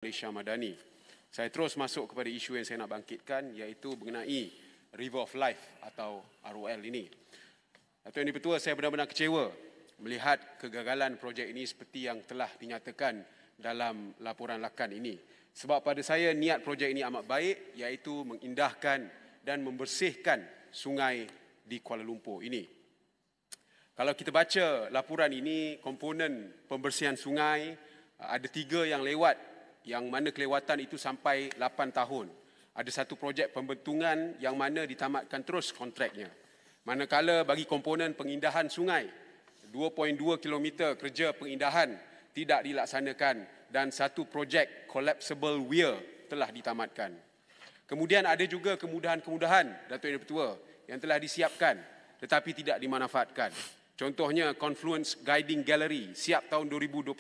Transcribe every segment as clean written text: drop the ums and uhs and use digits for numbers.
Malaysia Madani. Saya terus masuk kepada isu yang saya nak bangkitkan, iaitu mengenai River of Life atau ROL ini. Datuk Yang Di-Pertua, saya benar-benar kecewa melihat kegagalan projek ini seperti yang telah dinyatakan dalam laporan lakan ini. Sebab pada saya niat projek ini amat baik, iaitu mengindahkan dan membersihkan sungai di Kuala Lumpur ini. Kalau kita baca laporan ini, komponen pembersihan sungai ada 3 yang lewat, yang mana kelewatan itu sampai 8 tahun. Ada satu projek pembentungan yang mana ditamatkan terus kontraknya. Manakala bagi komponen pengindahan sungai, 2.2 km kerja pengindahan tidak dilaksanakan dan satu projek collapsible weir telah ditamatkan. Kemudian ada juga kemudahan-kemudahan, Datuk Yang Di-Pertua, yang telah disiapkan tetapi tidak dimanfaatkan. Contohnya Confluence Guiding Gallery siap tahun 2021,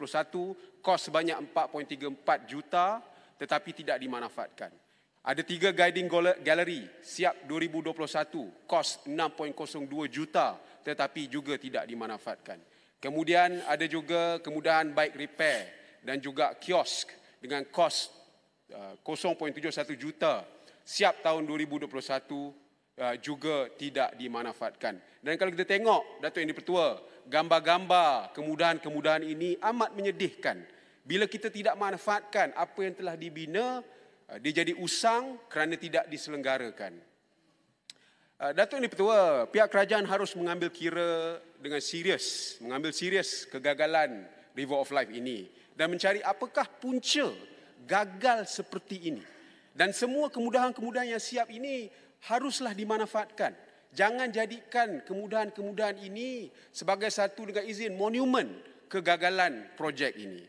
kos sebanyak 4.34 juta tetapi tidak dimanfaatkan. Ada 3 guiding gallery siap 2021, kos 6.02 juta tetapi juga tidak dimanfaatkan. Kemudian ada juga kemudahan bike repair dan juga kiosk dengan kos 0.71 juta siap tahun 2021 juga tidak dimanfaatkan. Dan kalau kita tengok, Datuk Yang Di-Pertua, gambar-gambar kemudahan-kemudahan ini amat menyedihkan. Bila kita tidak manfaatkan apa yang telah dibina, dia jadi usang kerana tidak diselenggarakan. Datuk Yang Di-Pertua, pihak kerajaan harus mengambil kira dengan serius, mengambil serius kegagalan River of Life ini dan mencari apakah punca gagal seperti ini. Dan semua kemudahan-kemudahan yang siap ini haruslah dimanfaatkan. Jangan jadikan kemudahan-kemudahan ini sebagai satu dengan izin monumen kegagalan projek ini.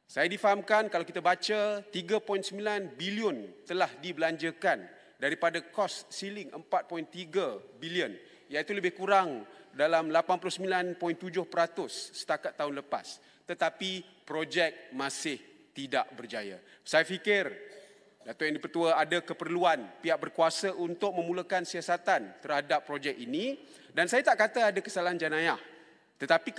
Saya difahamkan kalau kita baca 3.9 bilion telah dibelanjakan daripada kos siling 4.3 bilion, iaitu lebih kurang dalam 89.7% setakat tahun lepas. Tetapi projek masih tidak berjaya. Saya fikir Datuk Yang Di-Pertua ada keperluan pihak berkuasa untuk memulakan siasatan terhadap projek ini, dan saya tak kata ada kesalahan jenayah. Tetapi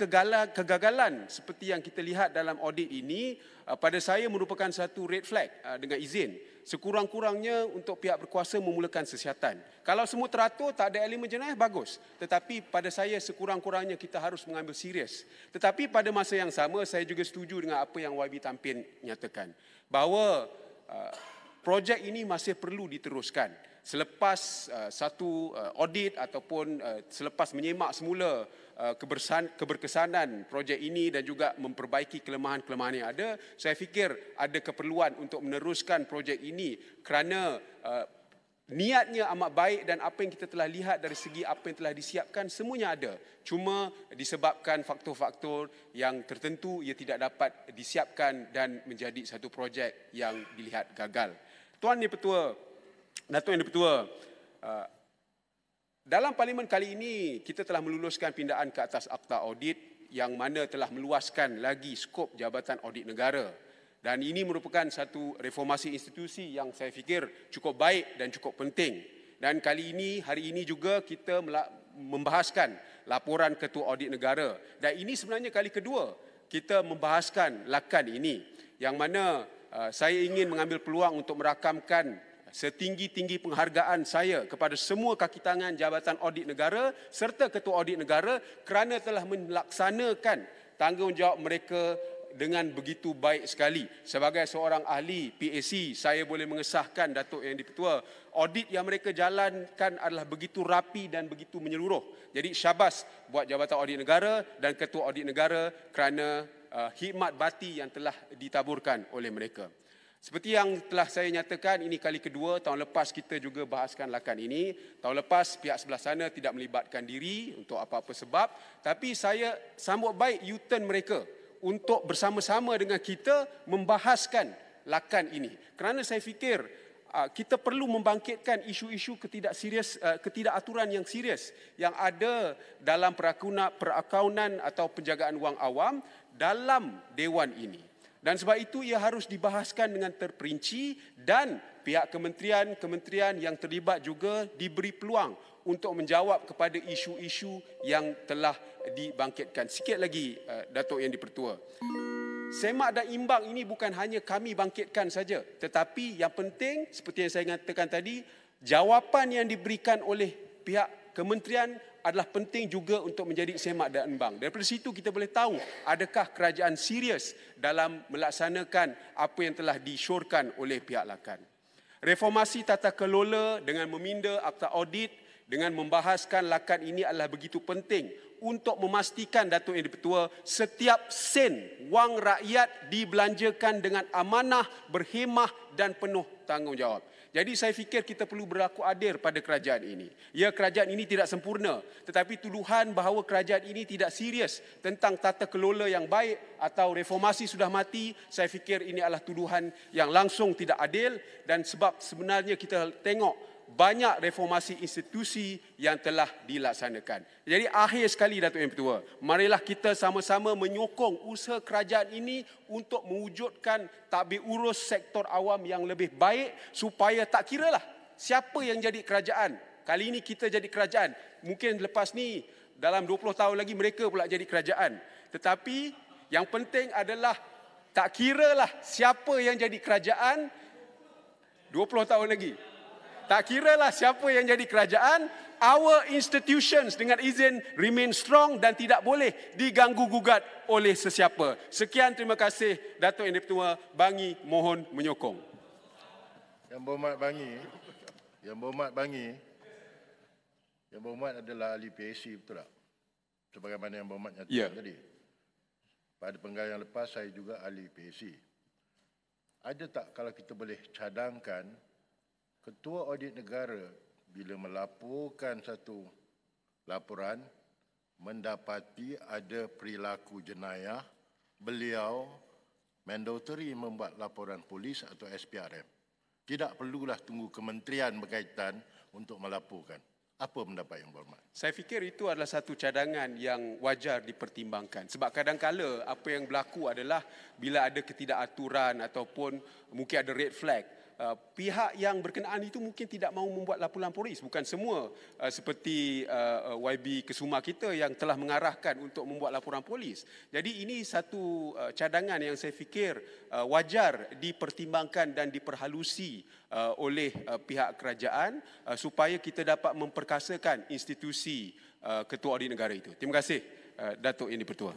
kegagalan seperti yang kita lihat dalam audit ini pada saya merupakan satu red flag dengan izin. Sekurang-kurangnya untuk pihak berkuasa memulakan siasatan. Kalau semua teratur, tak ada elemen jenayah, bagus. Tetapi pada saya sekurang-kurangnya kita harus mengambil serius. Tetapi pada masa yang sama saya juga setuju dengan apa yang YB Tampin nyatakan, bahawa projek ini masih perlu diteruskan. Selepas satu audit ataupun selepas menyemak semula keberkesanan projek ini dan juga memperbaiki kelemahan-kelemahan yang ada, saya fikir ada keperluan untuk meneruskan projek ini kerana niatnya amat baik dan apa yang kita telah lihat dari segi apa yang telah disiapkan semuanya ada. Cuma disebabkan faktor-faktor yang tertentu ia tidak dapat disiapkan dan menjadi satu projek yang dilihat gagal. Tuan Yang Di-Pertua, Datuk Yang Di-Pertua, dalam parlimen kali ini kita telah meluluskan pindaan ke atas akta audit yang mana telah meluaskan lagi skop Jabatan Audit Negara. Dan ini merupakan satu reformasi institusi yang saya fikir cukup baik dan cukup penting. Dan kali ini, hari ini juga kita membahaskan laporan Ketua Audit Negara. Dan ini sebenarnya kali kedua kita membahaskan lakan ini, yang mana saya ingin mengambil peluang untuk merakamkan setinggi-tinggi penghargaan saya kepada semua kaki tangan Jabatan Audit Negara serta Ketua Audit Negara kerana telah melaksanakan tanggungjawab mereka dengan begitu baik sekali. Sebagai seorang ahli PAC, saya boleh mengesahkan, Datuk Yang Di-Pertua, audit yang mereka jalankan adalah begitu rapi dan begitu menyeluruh. Jadi syabas buat Jabatan Audit Negara dan Ketua Audit Negara kerana khidmat bakti yang telah ditaburkan oleh mereka. Seperti yang telah saya nyatakan, ini kali kedua. Tahun lepas kita juga bahaskan lakan ini. Tahun lepas pihak sebelah sana tidak melibatkan diri untuk apa-apa sebab. Tapi saya sambut baik U-turn mereka untuk bersama-sama dengan kita membahaskan lakan ini. Kerana saya fikir kita perlu membangkitkan isu-isu ketidakaturan yang serius yang ada dalam perakaunan atau penjagaan wang awam dalam Dewan ini. Dan sebab itu ia harus dibahaskan dengan terperinci dan pihak kementerian yang terlibat juga diberi peluang untuk menjawab kepada isu-isu yang telah dibangkitkan. Sikit lagi, Datuk Yang Di-Pertua. Semak dan imbang ini bukan hanya kami bangkitkan saja, tetapi yang penting seperti yang saya katakan tadi, jawapan yang diberikan oleh pihak kementerian adalah penting juga untuk menjadi semak dan imbang. Daripada situ kita boleh tahu adakah kerajaan serius dalam melaksanakan apa yang telah disyorkan oleh pihak Lakan. Reformasi tata kelola dengan meminda akta audit dengan membahaskan Lakan ini adalah begitu penting untuk memastikan Datuk Yang di-Pertua setiap sen wang rakyat dibelanjakan dengan amanah, berhemah dan penuh tanggungjawab. Jadi saya fikir kita perlu berlaku adil pada kerajaan ini. Ya, kerajaan ini tidak sempurna, tetapi tuduhan bahawa kerajaan ini tidak serius tentang tata kelola yang baik atau reformasi sudah mati, saya fikir ini adalah tuduhan yang langsung tidak adil, dan sebab sebenarnya kita tengok banyak reformasi institusi yang telah dilaksanakan. Jadi akhir sekali Datuk Yang Pertua, marilah kita sama-sama menyokong usaha kerajaan ini untuk mewujudkan tadbir urus sektor awam yang lebih baik, supaya tak kiralah siapa yang jadi kerajaan. Kali ini kita jadi kerajaan, mungkin lepas ni dalam 20 tahun lagi mereka pula jadi kerajaan. Tetapi yang penting adalah tak kiralah siapa yang jadi kerajaan 20 tahun lagi. Tak kiralah siapa yang jadi kerajaan, our institutions dengan izin remain strong dan tidak boleh diganggu-gugat oleh sesiapa. Sekian, terima kasih Datuk Yang di-Pertua. Bangi mohon menyokong. Yang Berhormat Bangi, Yang Berhormat adalah ahli PAC, betul tak? Sebagaimana Yang Berhormat nyatakan tadi. Pada penggal yang lepas saya juga ahli PAC. Ada tak kalau kita boleh cadangkan Ketua Audit Negara bila melaporkan satu laporan mendapati ada perilaku jenayah, beliau mandatory membuat laporan polis atau SPRM. Tidak perlulah tunggu kementerian berkaitan untuk melaporkan. Apa pendapat Yang Berhormat? Saya fikir itu adalah satu cadangan yang wajar dipertimbangkan. Sebab kadang-kala apa yang berlaku adalah bila ada ketidakaturan ataupun mungkin ada red flag, pihak yang berkenaan itu mungkin tidak mahu membuat laporan polis. Bukan semua seperti YB Kesuma kita yang telah mengarahkan untuk membuat laporan polis. Jadi ini satu cadangan yang saya fikir wajar dipertimbangkan dan diperhalusi oleh pihak kerajaan supaya kita dapat memperkasakan institusi Ketua Audit Negara itu. Terima kasih Datuk Yang di-Pertua.